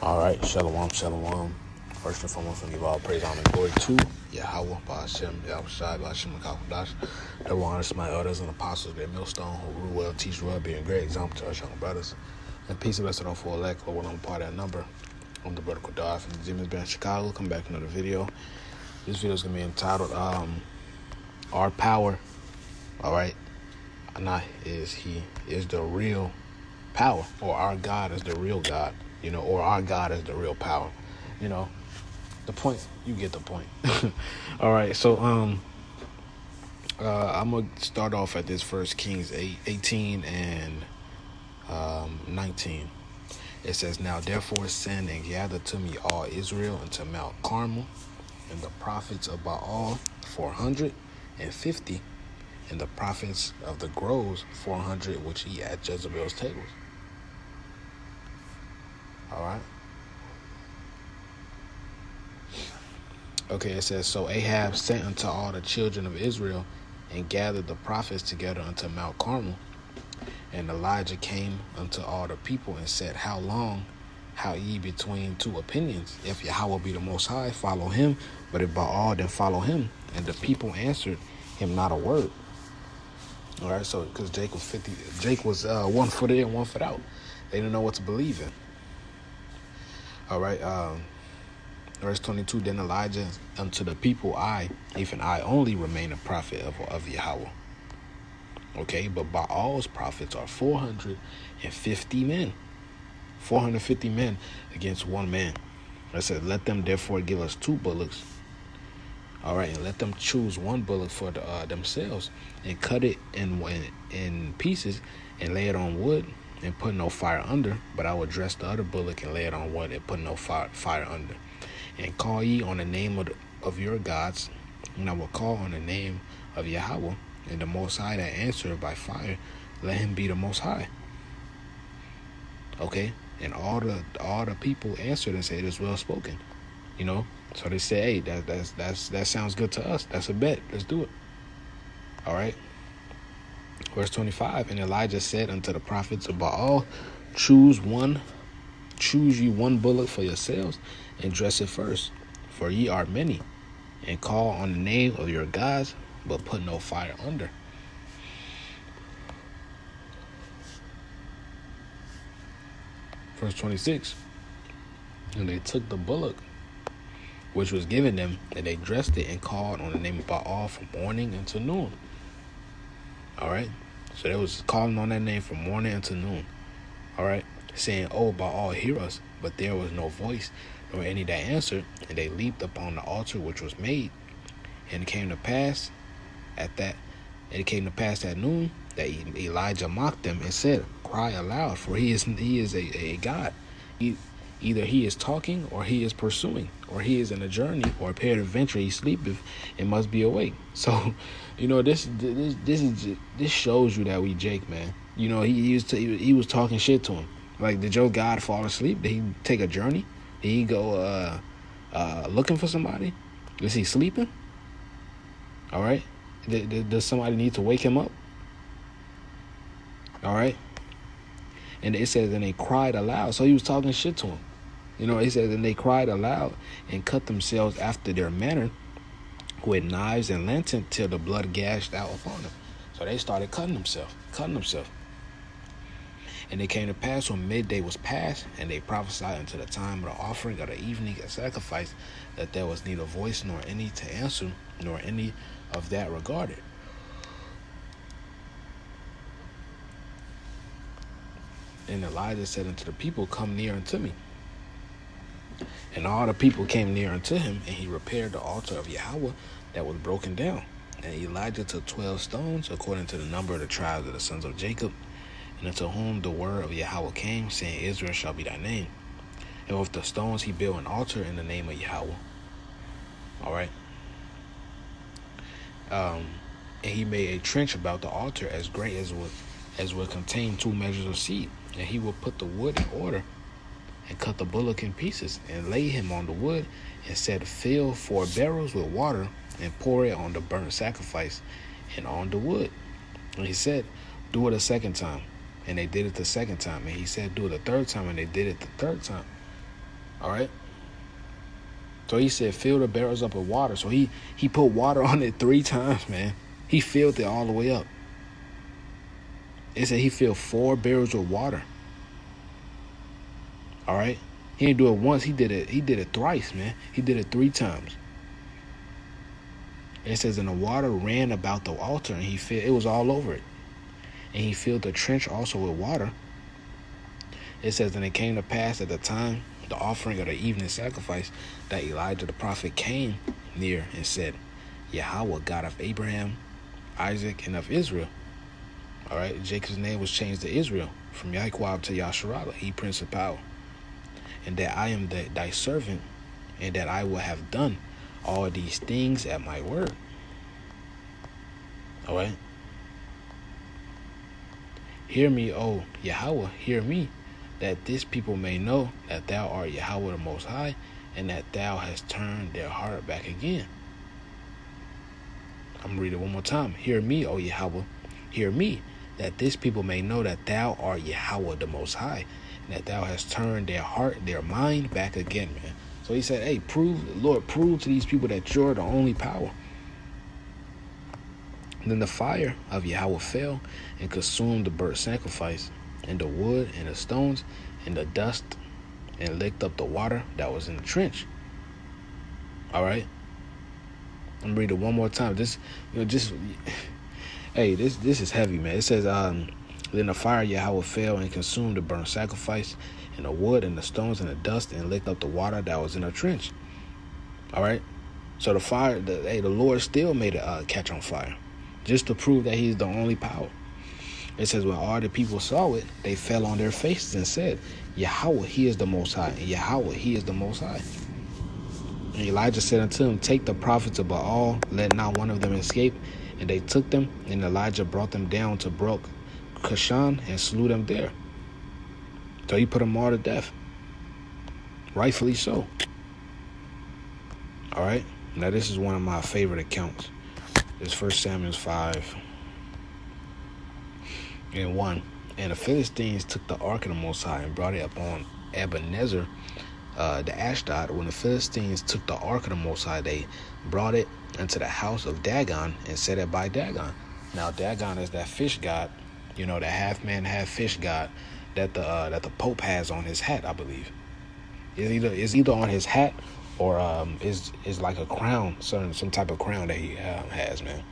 All right, shalom, shalom. First and foremost, we give all praise, honor, and glory to Yahweh, Ba'ashem, Yahushai, Ba'ashem, Kakadash. The honors to my elders and apostles, their millstone, who rule well, teach well, being a great example to us young brothers. And peace and blessing on for elect, Lord, when I'm a part of that number. I'm the brother Kodar from the Demons Band Chicago. Come back another video. This video is going to be entitled, Our Power, all right? Not is he is the real power, or our God is the real God, or our God is the real power. The point, you get the point. All right, so I'm gonna start off at this First Kings 18 and 19. It says, "Now therefore send and gather to me all Israel unto Mount Carmel, and the prophets of Baal 450, and the prophets of the groves 400, which he at Jezebel's tables." All right. Okay, it says, "So Ahab sent unto all the children of Israel, and gathered the prophets together unto Mount Carmel. And Elijah came unto all the people, and said, How long halt ye between two opinions? If Yahweh be the Most High, follow him, but if Baal, then follow him. And the people answered him not a word." All right, so because Jake was 1 foot in, 1 foot out. They didn't know what to believe in. All right, verse 22, "Then Elijah unto the people, I, even I only, remain a prophet of Yahweh." Okay, but Baal's prophets are 450 men. 450 men against one man. I said, "Let them therefore give us 2 bullocks. All right, and let them choose 1 bullock for themselves, and cut it in pieces, and lay it on wood, and put no fire under. But I will dress the other bullock, and lay it on wood, and put no fire under. And call ye on the name of your gods, and I will call on the name of Yahweh, and the Most High that answereth by fire, let him be the Most High." Okay, and all the people answered and said, "It is well spoken." So they said, "Hey, that sounds good to us. That's a bet. Let's do it." All right. Verse 25, "And Elijah said unto the prophets of Baal, Choose ye 1 bullock for yourselves, and dress it first, for ye are many, and call on the name of your gods, but put no fire under." Verse 26, "And they took the bullock which was given them, and they dressed it, and called on the name of Baal from morning until noon." All right, so they was calling on that name from morning until noon. All right, saying, "Oh, Baal, hear us." But there was no voice, nor any that answered. And they leaped upon the altar which was made. And it came to pass at noon that Elijah mocked them, and said, "Cry aloud, for he is a god. Either he is talking, or he is pursuing, or he is in a journey, or peradventure he sleepeth and must be awake." So, this shows you that we Jake, man. He was talking shit to him. Like, did your God fall asleep? Did he take a journey? Did he go looking for somebody? Is he sleeping? All right. Does somebody need to wake him up? All right. And it says, "And they cried aloud." So he was talking shit to him. It says, "And they cried aloud, and cut themselves after their manner with knives and lanterns, till the blood gashed out upon them." So they started cutting themselves. "And it came to pass when midday was past, and they prophesied unto the time of the offering of the evening sacrifice, that there was neither voice nor any to answer, nor any of that regarded." And Elijah said unto the people, "Come near unto me." And all the people came near unto him, and he repaired the altar of Yahweh that was broken down. And Elijah took 12 stones, according to the number of the tribes of the sons of Jacob, and unto whom the word of Yahweh came, saying, Israel shall be thy name. And with the stones he built an altar in the name of Yahweh. All right. And he made a trench about the altar as great as would contain 2 measures of seed. And he will put the wood in order, and cut the bullock in pieces, and lay him on the wood, and said, Fill 4 barrels with water, and pour it on the burnt sacrifice and on the wood. And he said, Do it a second time. And they did it the second time. And he said, Do it the third time. And they did it the third time. All right. So he said, fill the barrels up with water. So he put water on it 3 times, man. He filled it all the way up. It said he filled 4 barrels with water. All right. He didn't do it once. He did it thrice, man. He did it 3 times. It says, and the water ran about the altar, and it was all over it. And he filled the trench also with water. It says, and it came to pass at the time the offering of the evening sacrifice that Elijah the prophet came near and said, Yahweh, God of Abraham, Isaac, and of Israel. All right, Jacob's name was changed to Israel, from Yaquab to Yasharallah, he prince of power. And that I am thy servant, and that I will have done all these things at my word. All right. Hear me, O Yahweh, hear me, that this people may know that thou art Yahweh the Most High, and that thou hast turned their heart back again. I'm going to read it one more time. Hear me, O Yahweh, hear me, that this people may know that thou art Yahweh the Most High, and that thou hast turned their heart, their mind back again, man. So he said, hey, Lord, prove to these people that you're the only power. And then the fire of Yahweh fell and consumed the burnt sacrifice, and the wood, and the stones, and the dust, and licked up the water that was in the trench. All right? I'm reading it one more time. This is heavy, man. It says, then the fire of Yahweh fell and consumed the burnt sacrifice, and the wood, and the stones, and the dust, and licked up the water that was in the trench. All right? So the fire, the Lord still made it catch on fire, just to prove that he's the only power. It says, when all the people saw it, they fell on their faces and said, Yahweh, he is the Most High, and Yahweh, he is the Most High. And Elijah said unto him, take the prophets of Baal, let not one of them escape. And they took them, and Elijah brought them down to Brook Kashan and slew them there. So he put them all to death. Rightfully so. All right. Now this is one of my favorite accounts. It's 1 Samuel 5:1. And the Philistines took the ark of the Most High and brought it upon Ebenezer, the Ashdod. When the Philistines took the ark of the Most High, they brought it into the house of Dagon and set it by Dagon. Now Dagon is that fish god, that half man, half fish god that the Pope has on his hat, I believe. It's either on his hat or is like a crown, some type of crown that he has, man.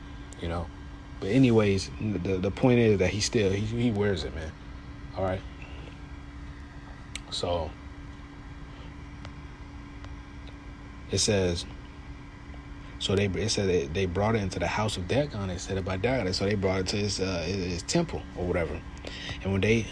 But anyways, the point is that he wears it, man. All right. So it says, it said they brought it into the house of Dagon. They set it by Dagon. So they brought it to his temple or whatever. And when they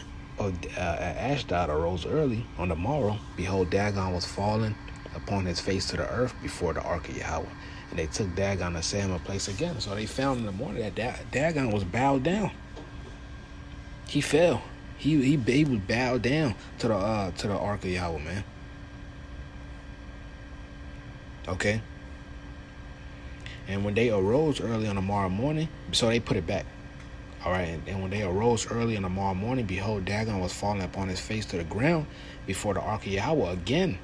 Ashdod arose early on the morrow, behold, Dagon was fallen upon his face to the earth before the ark of Yahweh. And they took Dagon and set him a place again. So they found in the morning that Dagon was bowed down. He fell. He was bowed down to the ark of Yahweh, man. Okay. And when they arose early on the morrow morning, so they put it back. All right. And when they arose early on the morrow morning, behold, Dagon was fallen upon his face to the ground before the ark of Yahweh again.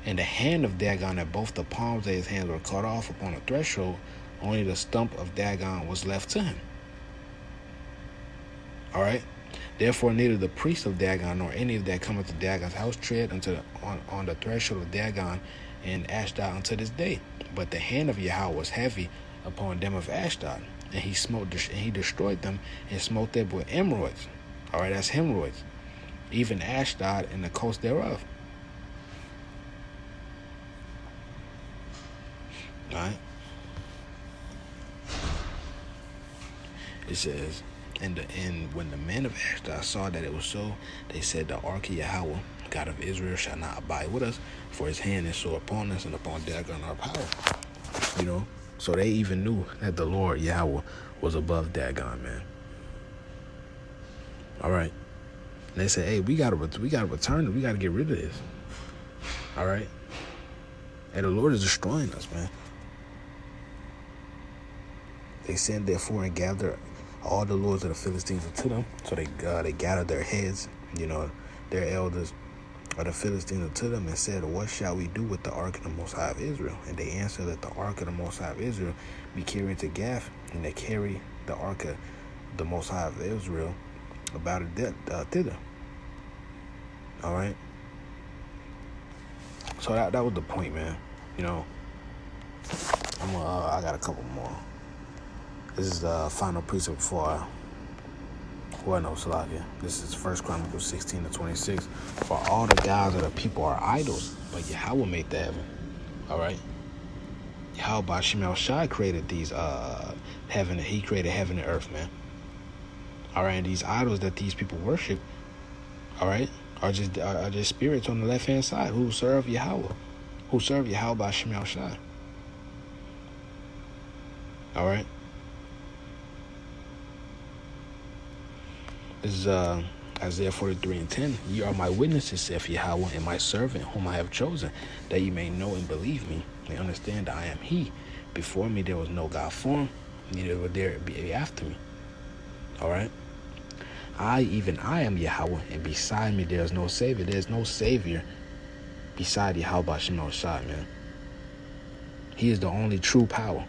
And the hand of Dagon and both the palms of his hands were cut off upon the threshold. Only the stump of Dagon was left to him. All right. Therefore, neither the priest of Dagon nor any that cometh to Dagon's house tread on the threshold of Dagon and Ashdod unto this day. But the hand of Yahweh was heavy upon them of Ashdod, and he destroyed them and smote them with emeroids. All right, that's hemorrhoids. Even Ashdod and the coast thereof. All right. It says, and when the men of Ashdod saw that it was so, they said, the ark of Yahweh, God of Israel, shall not abide with us, for his hand is so upon us and upon Dagon our power. So they even knew that the Lord Yahweh was above Dagon, man. All right. And they said, hey, we gotta return it. We gotta get rid of this. All right. And the Lord is destroying us, man. They sent therefore and gathered all the lords of the Philistines unto them. So they gathered their heads, their elders, of the Philistines unto them and said, what shall we do with the ark of the Most High of Israel? And they answered, that the ark of the Most High of Israel be carried to Gath, and they carry the ark of the Most High of Israel about thither. All right. So that was the point, man. You know, I got a couple more. This is the final precept before Salakia. This is 1 Chronicles 16-26. For all the gods of the people are idols, but Yahweh made the heaven. All right. Yahweh by Shemel Shai created these heaven. He created heaven and earth, man. All right. And these idols that these people worship, all right, are just spirits on the left hand side who serve Yahweh, by Shemel Shai. All right. This is Isaiah 43:10. Ye are my witnesses, saith Yahweh, and my servant whom I have chosen, that ye may know and believe me, and understand that I am he. Before me there was no God formed, neither will there be after me. All right. I, even I, am Yahweh, and beside me there is no Savior. There is no Savior beside Yahweh by Shemel Shai, man. He is the only true power.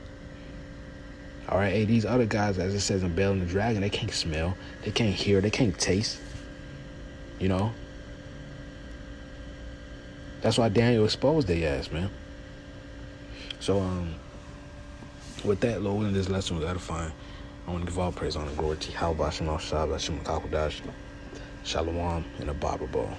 All right, hey, these other guys, as it says in Baal and the Dragon, they can't smell, they can't hear, they can't taste. You know? That's why Daniel exposed their ass, man. So, with that, Lord, in this lesson was edifying. I want to give all praise, honor, and glory to Yahweh, Shemel Shai, Shalom, in the Bible Bowl.